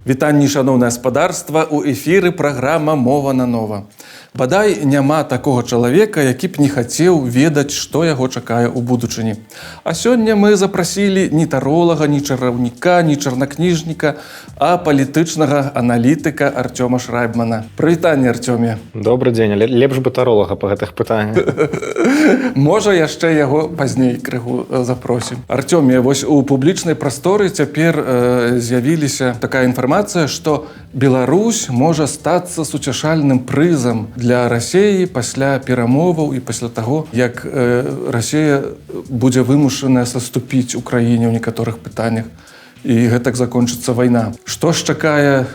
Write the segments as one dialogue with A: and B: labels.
A: Вітанні, шановнае гаспадарства, у эфіры праграма «Мова на нова». Бадай няма такога чалавека, які б не хацеў ведаць, што яго чакае ў будучыні. А сёння мы запрасілі не таролага, не чараўніка, не чарнакніжніка, а палітычнага аналітыка Артёма Шрайбмана. Прывітанне, Артёме.
B: Добры дзень, але лепш бы таролага па гэтых пытаннях.
A: Можа, яшчэ яго пазней крыху запросім. Артёме, вось у публічнай прасторы цяпер з'явіліся такая інфармацыя, што Беларусь можа стацца суцяшальным прызам для Расіі пасля перамоваў і пасля таго, як Расія будзе вымушаная саступіць Украіне ў некаторых пытаннях і гэтак закончыцца вайна. Што ж чакае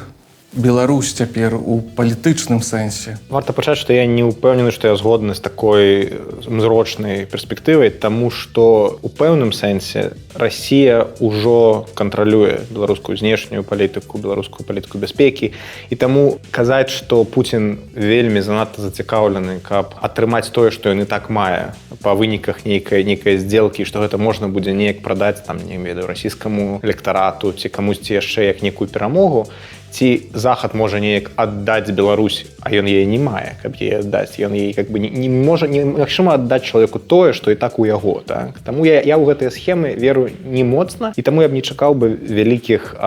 A: Беларусь цяпер у палітычным сэнсе?
B: Варта пачаць, што я не ўпэўнены, што я згодны з такой зрочнай перспектывай, таму што ў пэўным сэнсе Расія ўжо кантралюе беларускую знешнюю палітыку, беларускую палітыку бяспекі, і таму казаць, што Пуцін вельмі занадта зацікаўлены, каб атрымаць тое, што ён і так мае па выніках нейкай здзелкі, што гэта можна будзе неяк прадаць там, не ведаю, расійскаму электарату ці камусьці яшчэ як некую перамогу, ці Захад можа неяк аддаць Беларусь, а ён яе не мае, каб яе аддаць. Ён яе как бы не можа, немагчыма аддаць чалавеку тое, што і так у яго. Так? Таму я ў гэтыя схемы веру не моцна, і таму я б не чакаў бы вялікіх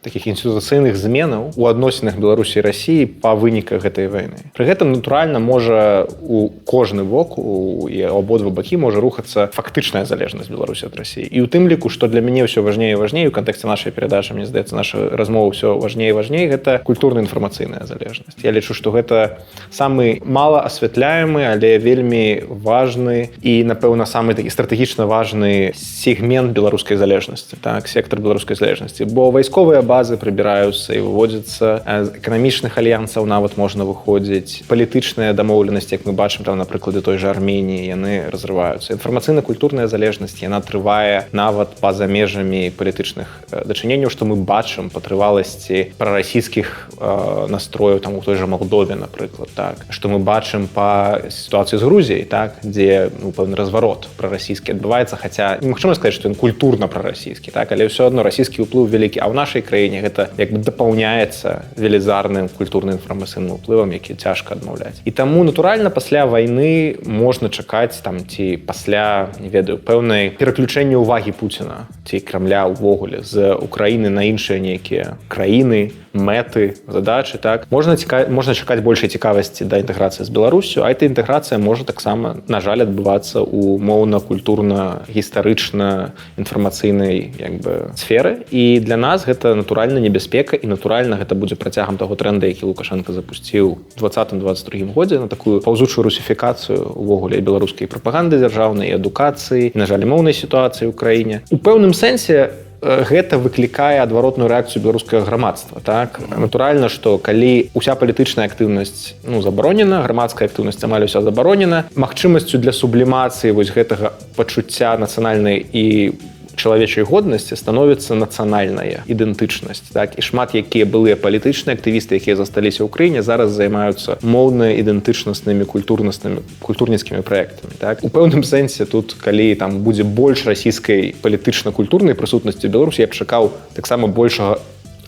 B: такіх інстытуцыйных зменаў у адносінах Беларусі і Расіі па выніках гэтай вайны. Пры гэтым, натуральна, можа у кожны бок, і абодва бакі можа рухацца фактычная залежнасць Беларусі ад Расіі. І ў тым ліку, што для мяне ўсё важней і важней, у кантэксце нашай перадачы, мне здаецца, наша размова ўсё важней і важней, гэта культурна-інфармацыйная залежнасць. Я лічу, што гэта самы мала асвятляемы, але вельмі важны і, напэўна, самы такі стратэгічна важны сегмент беларускай залежнасці, так, сектар беларускай залежнасці. Бо вайсковыя базы прыбіраюцца і выводзяцца, з эканамічных альянсаў нават можна выходзіць, палітычныя дамоўленасці, як мы бачым там, на прыкладе той жа Арменіі, яны разрываюцца. Інфармацыйна-культурная залежнасць, яна трывае нават па-за межамі палітычных дачыненняў, што мы бачым па трываласці прарасійскіх настрояў там у той жа Малдове, напрыклад, так, што мы бачым па сітуацыі з Грузіяй, так, дзе пэўны разварот прарасійскі адбываецца, хаця немагчыма сказаць, што ён культурна прарасійскі, так, але ўсё адно расійскі ўплыў вялікі, а ў нашай краіне гэта як бы дапаўняецца велізарным культурна-інфармацыйным уплывам, які цяжка адмаўляць. І таму, натуральна, пасля вайны можна чакаць там ці пасля, не ведаю, пэўнай пераключэння ўвагі Пуціна ці Крамля ўвогуле з Украіны на іншыя нейкія краіны, мэты, задачы, так. Можна чакаць большай цікавасці да інтэграцыі з Беларусю, а эта інтэграцыя можа таксама, на жаль, адбывацца ў моўна-культурна-гістарычна-інфармацыйнай як бы сферы. І для нас гэта натуральна небяспека, і натуральна гэта будзе працягам таго трэнда, які Лукашенко запусціў у 2020-2022 годзе на такую паўзучую русіфікацыю увогуле беларускай прапаганды дзяржаўнай, адукацыі, і, на жаль, моўнай сітуацыі ў краіне. У пэўным сэнсе гэта выклікае адваротную рэакцыю беларускага грамадства. Так? Натуральна, што калі ўся палітычная актыўнасць забаронена, грамадская актыўнасць амаль уся забаронена, магчымасцю для сублімацыі вось гэтага пачуцця нацыянальнай і чалавечай годнасці становіцца нацыянальная ідэнтычнасць. Так? І шмат якія былыя палітычныя актывісты, якія засталіся ў краіне, зараз займаюцца моўна-ідэнтычнаснымі культурніцкімі праектамі. Так? У пэўным сэнсе тут, калі там будзе больш расійскай палітычна-культурнай прысутнасці Беларусі, я б чакаў таксама большага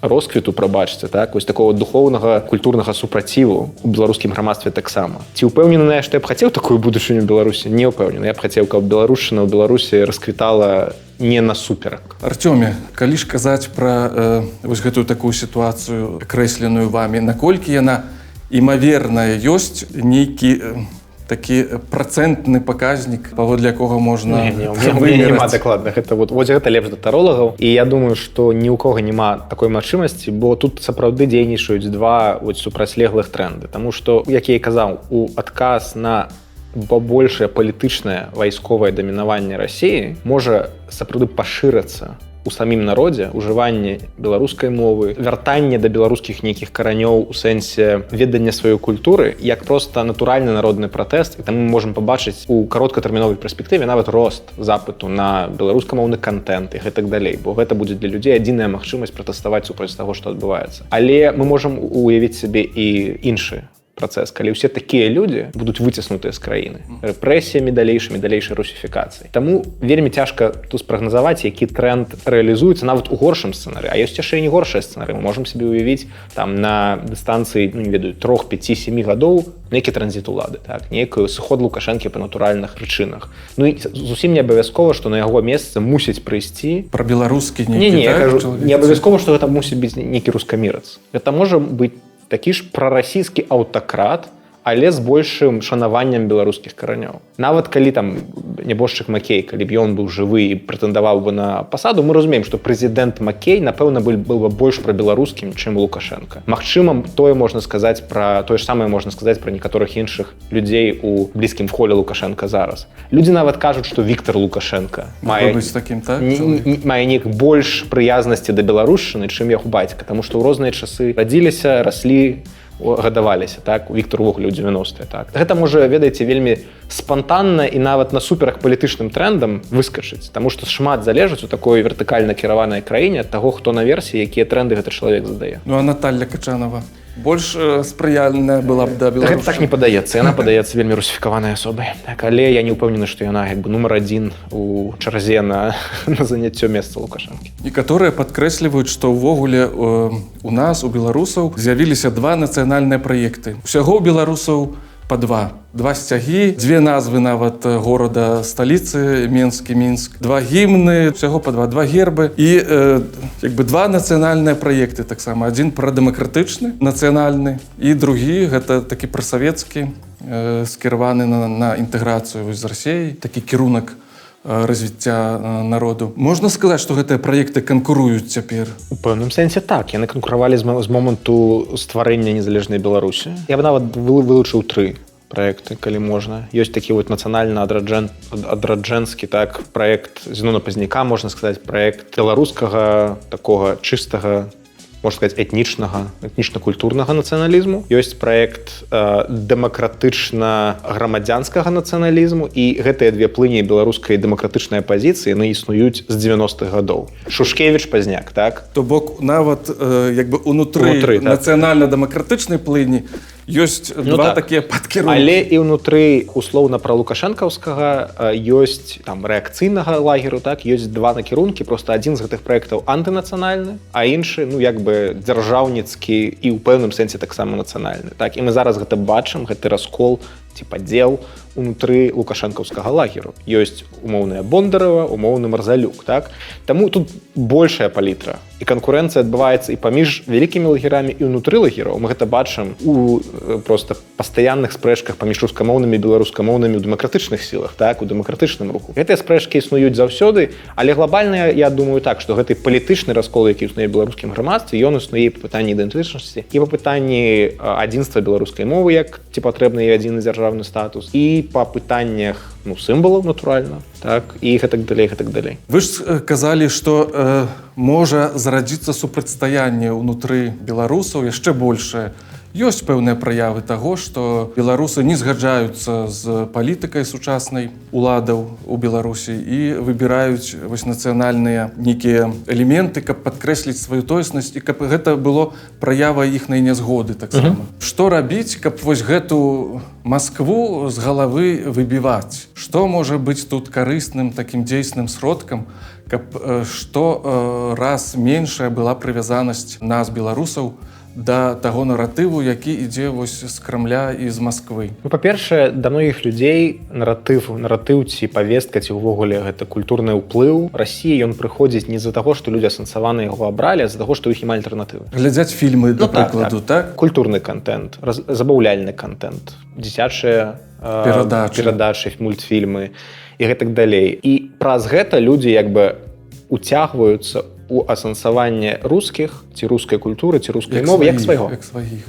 B: росквіту, прабачце, так? Ось такого духоўнага культурнага супраціву у беларускім грамадстве таксама. Ці ўпэўнены, што я б хацеў такую будучыню Беларусі? Не ўпэўнены. Я б хацеў, каб беларушчына ў Беларусі расквітала не насуперак.
A: Артёме, калі ж казаць пра вось гэтую такую сітуацыю, крэсленую вамі, наколькі яна імаверная, ёсць нейкі такі працэнтны паказнік, паводле якога можна вымераць?
B: Няма дакладна. Вось гэта лепш да таролагаў. І я думаю, што ні ў кого няма такой магчымасці, бо тут сапраўды дзейнічаюць два супрацьлеглых трэнды. Таму што, як я і казаў, у адказ на большае палітычнае вайсковае дамінаванне Расіі можа сапраўды пашырацца у самім народзе ўжыванне беларускай мовы, вяртанне да беларускіх нейкіх каранёў у сэнсе ведання сваёй культуры як проста натуральны народны пратэст. І там мы можам пабачыць у кароткатэрміновай перспектыве нават рост запыту на беларускамоўны кантэнт і гэтак далей, бо гэта будзе для людзей адзіная магчымасць пратэставаць супраць таго, што адбываецца. Але мы можам уявіць сабе і іншы працэс, калі ўсе такія людзі будуць выціснутыя з краіны рэпрэсіямі далейшай русіфікацыяй. Таму вельмі цяжка тут спрагназаваць, які тренд рэалізуецца нават у горшым сцэнары. А ёсць яшчэ і не горшыя сцэнары. Мы можам сабе ўявіць там на дыстанцыі, не ведаю, 3, 5, 7 гадоў нейкі транзіт улады, так, нейкую сыход Лукашэнкі па натуральных прычынах. Ну і зусім не абавязкова, што на яго месцы мусіць прыйсці
A: Пра беларускі
B: не, я кажу, не абавязкова, што гэта мусіць быць нейкі рускамірац. Гэта можа быць такі ж прарасійскі аўтакрат, але з большым шанаваннем беларускіх каранёў. Нават калі там нябожчык Макей, калі б ён быў жывы і прэтэндаваў бы на пасаду, мы разумеем, што прэзідэнт Макей, напэўна, был бы больш прабеларускім, чым Лукашенко. Магчыма, тое ж самае можна сказаць пра некаторых іншых людзей у блізкім коле Лукашенко зараз. Людзі нават кажуць, што Віктор Лукашенко мае неяк больш прыязнасці да беларушчыны, чым яго бацька, таму што ў розныя часы радзіліся, раслі, гадаваліся, так, Віктор увогуле ў 90-е, так. Гэта можа, ведаеце, вельмі спантанна і нават насуперак палітычным трендам выскачыць, таму што шмат залежыць у такой вертыкальна кіраванай краіне ад таго, хто наверсе, якія тренды гэта чалавек задае.
A: Ну а Наталья Качанова больш спрыяльная была б да беларушчыны?
B: Гэта так не падаецца, яна падаецца вельмі русіфікаванай асобай. Так, але я не ўпэўнены, што яна як бы нумар 1 у чарзе на заняццё месца Лукашэнкі.
A: Некаторыя падкрэсліваюць, што ўвогуле у нас, у беларусаў, з'явіліся 2 нацыянальныя праекты. Усяго ў беларусаў па 2 сцягі, 2 назвы нават горада сталіцы, Менск і Мінск, 2 гімны, усяго па 2 гербы і як бы 2 нацыянальныя праекты таксама. Адзін прадэмакратычны, нацыянальны, і другі гэта такі прасавецкі, скіраваны на інтэграцыю з Расіяй, такі кірунак развіцця народу. Можна сказаць, што гэтыя праекты канкуруюць цяпер?
B: У пэўным сэнсе так. Яны канкуравалі з моманту стварэння незалежнай Беларусі. Я б нават вылучыў 3 праекты, калі можна. Ёсць такі вот нацыянальна адраджэнскі, так, праект Зенона Пазняка, можна сказаць, праект беларускага такога чыстага, можна сказаць, этнічна-культурнага нацыяналізму. Ёсць праект дэмакратычна-грамадзянскага нацыяналізму, і гэтыя 2 плыні беларускай дэмакратычнай апазіцыі, яны існуюць з 90-х гадоў. Шушкевіч, Пазняк, так?
A: То бок нават як бы унутры нацыянальна-дэмакратычнай плыні ёсць 2 такія падкірункі.
B: Але і ўнутры услоўна пра лукашэнкаўскага ёсць там рэакцыйнага лагеру, так, ёсць 2 накірункі, просто адзін з гэтых праектаў антынацыянальны, а іншы, ну як бы дзяржаўніцкі і ў пэўным сэнсе таксама нацыянальны. Так, і мы зараз гэта бачым, гэты раскол ці падзел унутры лукашэнкаўскага лагеру. Ёсць умоўная Бондарова, умоўны Марзалюк, так? Таму тут большая палітра. І канкурэнцыя адбываецца і паміж вялікімі лагерамі, і ўнутры лагераў. Мы гэта бачым у просто пастаянных спрэчках паміж рускамоўнымі і беларускамоўнымі ў дэмакратычных сілах, так, у дэмакратычным руху. Гэтыя спрэчкі існуюць заўсёды, але глобальна я думаю так, што гэты палітычны раскол, які існуе ў беларускім грамадстве, ён існуе па пытанні ідэнтычнасці і па пытанні адзінства беларускай мовы, як ці патрэбны і адзіны дзяржаўны статус, і па пытаннях, ну, сімвалаў, натуральна, так, і гэтак далей.
A: Вы ж казалі, што можа зарадзіцца супрацьстаянне ўнутры беларусаў яшчэ большае. Ёсць пэўныя праявы таго, што беларусы не згаджаюцца з палітыкай сучаснай уладаў у Беларусі і выбіраюць вось нацыянальныя нейкія элементы, каб падкрэсліць сваю тоеснасць і каб гэта было праявай іхнай нязгоды таксама. Што рабіць, каб вось гэту Маскву з галавы выбіваць? Што можа быць тут карысным такім дзейсным сродкам, каб што раз меншая была прывязанасць нас, беларусаў, да таго наратыву, які ідзе вось з Крамля і з Масквы?
B: Ну, па-першае, да многіх людзей наратыў ці павестка, ці ўвогуле гэта культурны ўплыў Расіі, ён прыходзіць не з-за таго, што людзі асэнсавана яго абралі, а з-за таго, што ў іх няма альтэрнатывы.
A: Глядзяць фільмы, да прыкладу, так?
B: Культурны контент, забаўляльны контент, дзіцячыя перадачы, мультфільмы і гэтак далей. І праз гэта людзі як бы уцягваюцца у асэнсаванне рускіх, ці рускай культуры, ці рускай мовы, як свайго.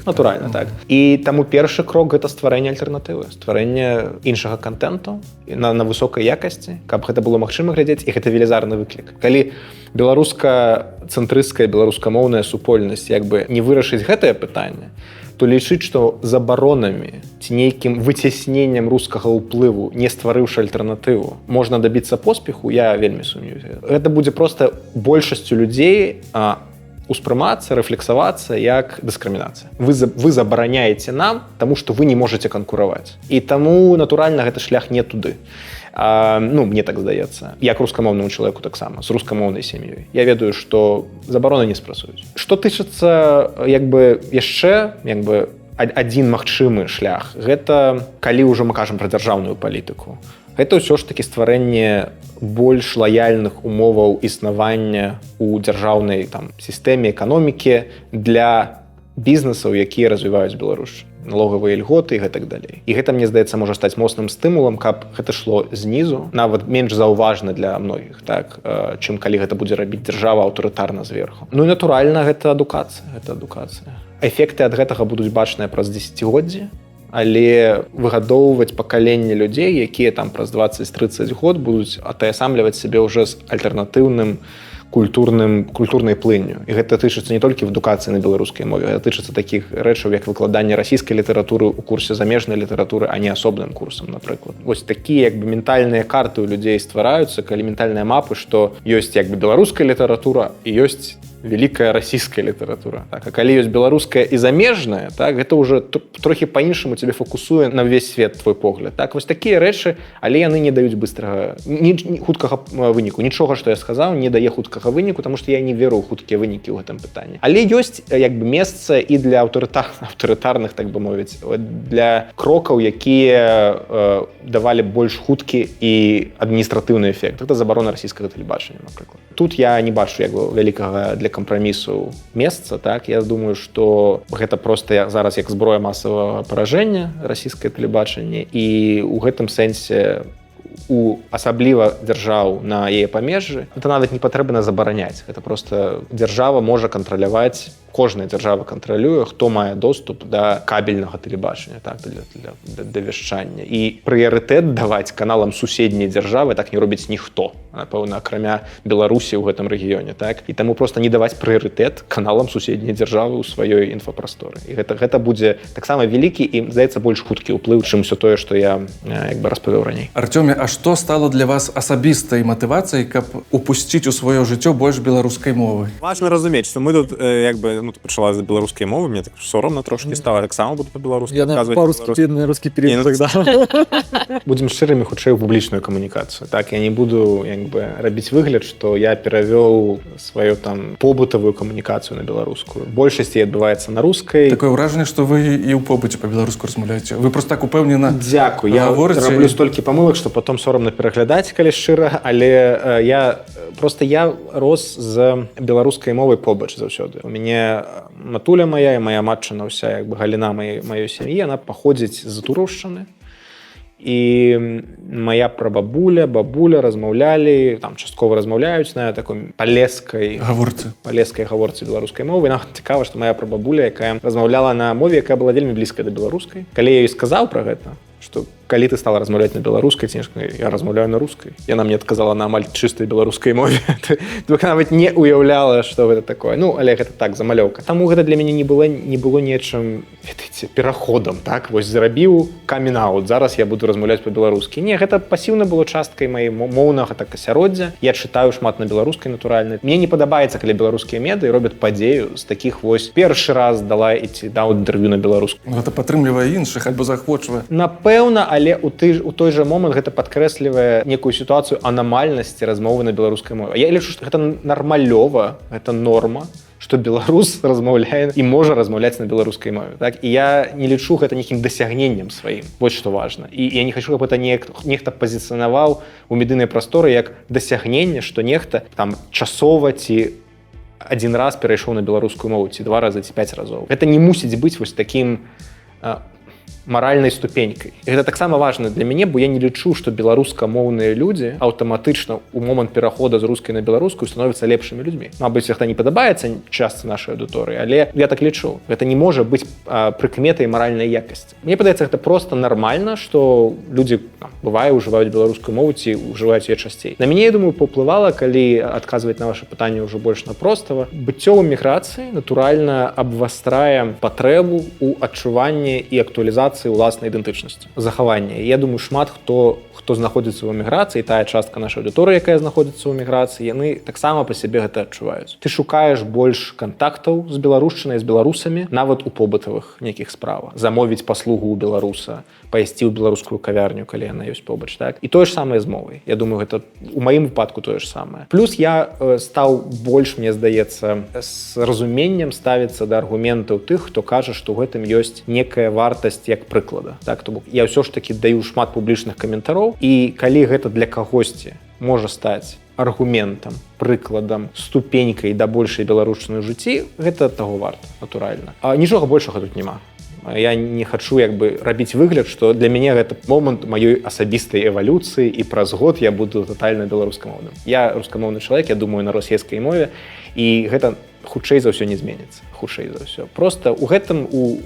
B: Натуральна, так. І таму першы крок — гэта стварэнне альтэрнатывы, стварэнне іншага контенту на высокай якасці, каб гэта было магчыма глядзець, і гэта велізарны выклік. Калі беларуска-цэнтрысцкая, беларускамоўная супольнасць як бы не вырашыць гэтае пытанне, то лічыць, што забаронамі ці нейкім выцясненнем рускага ўплыву, не стварыўшы альтэрнатыву, можна дабіцца поспеху, я вельмі сумняваюся. Гэта будзе проста большасцю людзей успрымацца, рэфлексавацца як дыскрымінацыя. Вы забараняеце нам, таму што вы не можаце канкураваць. І таму, натуральна, гэты шлях не туды. Мне так здаецца. Як рускамоўнаму чалавеку таксама, з рускамоўнай сям'ёй. Я ведаю, што забароны не спрацуюць. Што тычыцца яшчэ адзін магчымы шлях, гэта калі ўжо мы кажам пра дзяржаўную палітыку. Гэта ўсё ж такі стварэнне больш лаяльных умоваў існавання ў дзяржаўнай сістэме эканомікі для бізнесаў, якія развіваюць Беларусь. Налогавыя льготы і гэтак далей. І гэта, мне здаецца, можа стаць моцным стымулам, каб гэта шло знізу, нават менш заўважна для многіх, чым калі гэта будзе рабіць дзяржава аўтарытарна зверху. І натуральна, гэта адукацыя. Эфекты ад гэтага будуць бачныя праз дзесяцігоддзі, але выгадоўваць пакаленне людзей, якія праз 20-30 год будуць атаясамліваць сябе ўжо з альтэрнатыўным культурнай плынню. І гэта тычыцца не толькі в адукацыі на беларускай мове, гэта тычыцца такіх рэчаў, як выкладанне расійскай літаратуры ў курсе замежнай літаратуры, а не асобным курсам, напрыклад. Вось такія ментальныя карты ў людзей ствараюцца, калі ментальныя мапы, што ёсць беларуская літаратура і ёсць вялікая расійская літаратура. А калі ёсць беларуская і замежная, гэта ўжо трохі па-іншаму цябе фокусуе на ўвесь свет твой погляд. Вось такія рэчы, але яны не даюць хуткага выніку. Нічога, што я сказаў, не дае хуткага выніку, таму што я не веру ў хуткія вынікі ў гэтым пытанні. Але ёсць месца і для аўтарытарных, так бы мовіць, для крокаў, якія давалі больш хуткі і адміністратыўны эфект. Гэта забарона расійскага тэлебачання, напрыклад. Тут я не бачу вялікага для кампрамісу месца, я думаю, што гэта проста зараз як зброя масавага паражэння расійскае тэлебачанне, і ў гэтым сэнсе асабліва дзяржаў на яе памежжы, это нават не патрэбна забараняць. Гэта проста дзяржава можа кантраляваць, кожная дзяржава кантралюе, хто мае доступ да кабельнага тэлебачання, да вяшчання. І прыярытэт даваць каналам суседняй дзяржавы так не робіць ніхто, напэўна, акрамя Беларусі ў гэтым рэгіёне. І таму проста не даваць прыярытэт каналам суседняй дзяржавы ў сваёй інфапрасторы. І гэта будзе таксама вялікі і, здаецца, больш хуткі ўплыў, чым усё тое, што я распавёў раней.
A: Артёме, а што стала для вас асабістай матывацыяй, каб упусціць у сваё жыццё больш беларускай мовы?
C: Важна разумець, што мы тут пачала з беларускай мовы, мне так сорамна трошкі стала, таксама буду па-беларуску
D: казваць. Я па-рускі период тогда.
B: Будзем шчырымі, хутчэй у публічную камунікацыю. Я не буду рабіць выгляд, што я перавёў сваю побытавую камунікацыю на беларускую. Большасць адбываецца на рускай.
A: Такое ўражанне, што вы і ў побыце па-беларуску размаўляеце. Вы проста так упэўнена.
B: Дзякуй. Я раблю столькі памылак, што потом сорамна пераглядаць, калі шчыра, але я рос з беларускай мовай побач заўсёды. У мяне матуля моя і моя матчына ўся галіна маёй сям'і, яна паходзіць з Тураўшчыны. І моя прабабуля, бабуля размаўлялі, часткова размаўляюць на такой палескай гаворцы беларускай мовы. Нават цікава, што моя прабабуля, якая размаўляла на мове, якая была вельмі блізкая да беларускай. Калі я ёй сказаў пра гэта, што калі ты стала размаўляць на беларускай, я размаўляю на рускай. Яна мне адказала на амаль чыстай беларускай мове. Ты нават не уяўляла, што гэта такое. Але гэта так, замалёўка. Таму гэта для мяне не было нечым, пераходам. Вось зрабіў камін-аут, зараз я буду размаўляць па-беларускі. Не, гэта пасіўна было часткай маёй моўнага асяроддзя. Я чытаю шмат на беларускай, натуральна. Мне не падабаецца, калі беларускія медыі робяць падзею з такіх першы раз даў інтэрв'ю на беларуску.
A: Гэта падтрымлівае іншых альбо заахвочвае.
B: Напэўна, але у той жа момант гэта падкрэслівае некую сітуацыю анамальнасці размовы на беларускай мове. Я лічу, што гэта нармалёва, гэта норма, што беларус размаўляе і можа размаўляць на беларускай мове. І я не лічу гэта нейкім дасягненнем сваім. Вось што важна. І я не хачу, каб гэта нехта пазіцыянаваў у медыйнай прасторы як дасягненне, што нехта часова ці адзін раз перайшоў на беларускую мову, ці 2 разы, ці 5 разоў. Гэта не мусіць быць вось такім маральнай ступенькай. І гэта таксама важна для мяне, бо я не лічу, што беларускамоўныя людзі аўтаматычна ў момант перахода з рускай на беларускую становяцца лепшымі людзьмі. Мабыць, гэта не падабаецца частцы нашай аўдыторыі, але я так лічу. Гэта не можа быць прыкметай маральнай якасці. Мне падаецца, гэта проста нармальна, што людзі бывае ўжываюць беларускую мову ці ўжываюць яе часцей. На мяне, я думаю, паўплывала, калі адказваць на ваша пытанне ўжо больш напростава. Быццё ў міграцыі, натуральна, абвастрае патрэбу ў адчуванні і актуалізацыі эміграцыі ўласнай ідэнтычнасці, захавання. Я думаю, шмат хто знаходзіцца ў эміграцыі, тая частка нашай аўдыторыі, якая знаходзіцца ў эміграцыі, яны таксама па сябе гэта адчуваюць. Ты шукаеш больш кантактаў з беларушчынай, з беларусамі, нават у побытавых нейкіх справах. Замовіць паслугу ў беларуса, пайсці ў беларускую кавярню, калі яна ёсць побач, так? І тое ж самае з мовай. Я думаю, гэта у маім выпадку тое ж самае. Плюс я стаў больш, мне здаецца, з разуменнем ставіцца да аргументаў тых, хто кажа, што ў гэтым ёсць некая вартасць як прыклада. Так? То бок я ўсё ж такі даю шмат публічных каментароў, і калі гэта для кагосьці можа стаць аргументам, прыкладам, ступенькай да большай беларушчыны ў жыцці, гэта таго варта, натуральна. А нічога большага тут няма. Я не хачу рабіць выгляд, што для мяне гэта момант маёй асабістай эвалюцыі, і праз год я буду татальна беларускамоўным. Я рускамоўны чалавек, я думаю на расійскай мове, і гэта хутчэй за ўсё не зменіцца. Хутчэй за ўсё. Проста ў гэтым у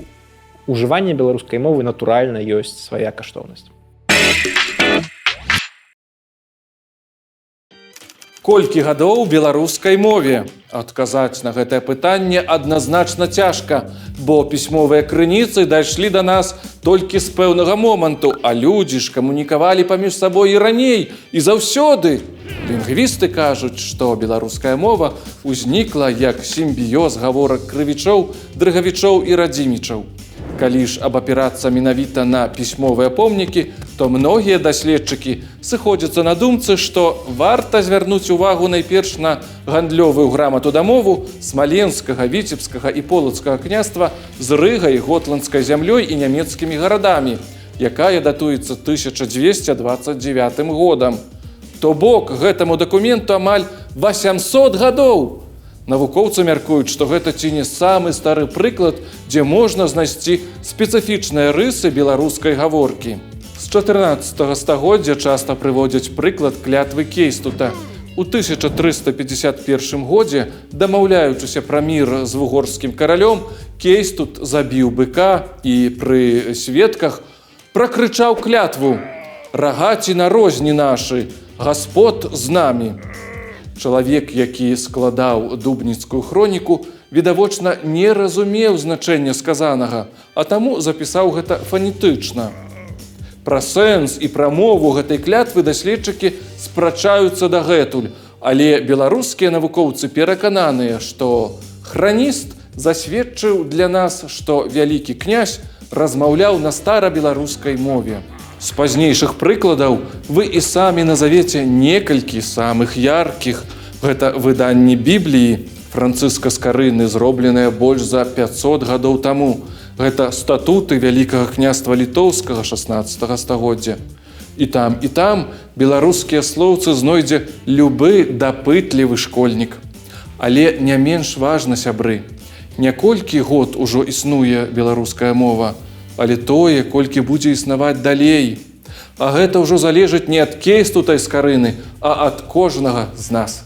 B: ужыванні беларускай мовы натуральна ёсць свая каштоўнасць.
A: Колькі гадоў беларускай мове? Адказаць на гэтае пытанне адназначна цяжка, бо пісьмовыя крыніцы дайшлі да нас толькі з пэўнага моманту, а людзі ж камунікавалі паміж сабой і раней, і заўсёды. Лінгвісты кажуць, што беларуская мова ўзнікла як сімбіёз гаворак крывічоў, дрыгавічоў і радзімічаў. Калі ж абапірацца менавіта на пісьмовыя помнікі, то многія даследчыкі сыходзяцца на думцы, што варта звярнуць увагу найперш на гандлёвую грамату да мову смаленскага, віцебскага і полацкага княства з Рыгай, готландскай зямлёй і нямецкімі гарадамі, якая датуецца 1229 годам. То бок гэтаму дакументу амаль 800 гадоў. Навукоўцы мяркуюць, што гэта ці не самы стары прыклад, дзе можна знайсці спецыфічныя рысы беларускай гаворкі. З 14 стагоддзя часта прыводзяць прыклад клятвы Кейстута. У 1351 годзе, дамаўляючыся пра мір з вугорскім каралём, Кейстут забіў быка і пры сведках пракрычаў клятву: «Рагаці на розні нашы, Гаспод з намі». Чалавек, які складаў дубніцкую хроніку, відавочна не разумеў значэння сказанага, а таму запісаў гэта фанетычна. Пра сэнс і пра мову гэтай клятвы даследчыкі спрачаюцца дагэтуль, але беларускія навукоўцы перакананыя, што храніст засведчыў для нас, што вялікі князь размаўляў на старабеларускай мове. З пазнейшых прыкладаў вы і самі назавеце некалькі самых яркіх. Гэта выданні Бібліі Францыска Скарыны, зробленыя больш за 500 гадоў таму. Гэта статуты Вялікага княства літоўскага 16 стагоддзя. І там беларускія слоўцы знойдзе любы дапытлівы школьнік. Але не менш важна, сябры, не колькі год ужо існуе беларуская мова, але тое, колькі будзе існаваць далей. А гэта ўжо залежыць не ад Кейстута і Скарыны, а ад кожнага з нас.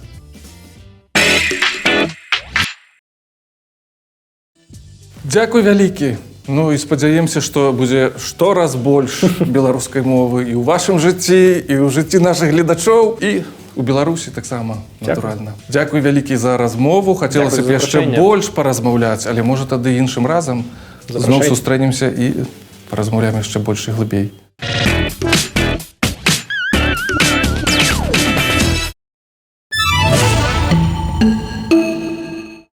A: Дзякуй вялікі. Ну і спадзяемся, што будзе штораз больш беларускай мовы і ў вашым жыцці, і ў жыцці нашых гледачоў, і у Беларусі таксама, натуральна. Дзякуй вялікі за размову. Хацелася б яшчэ больш паразмаўляць, але можа тады іншым разам зноў сустрэнемся і паразмаўляем яшчэ больш і глыбей.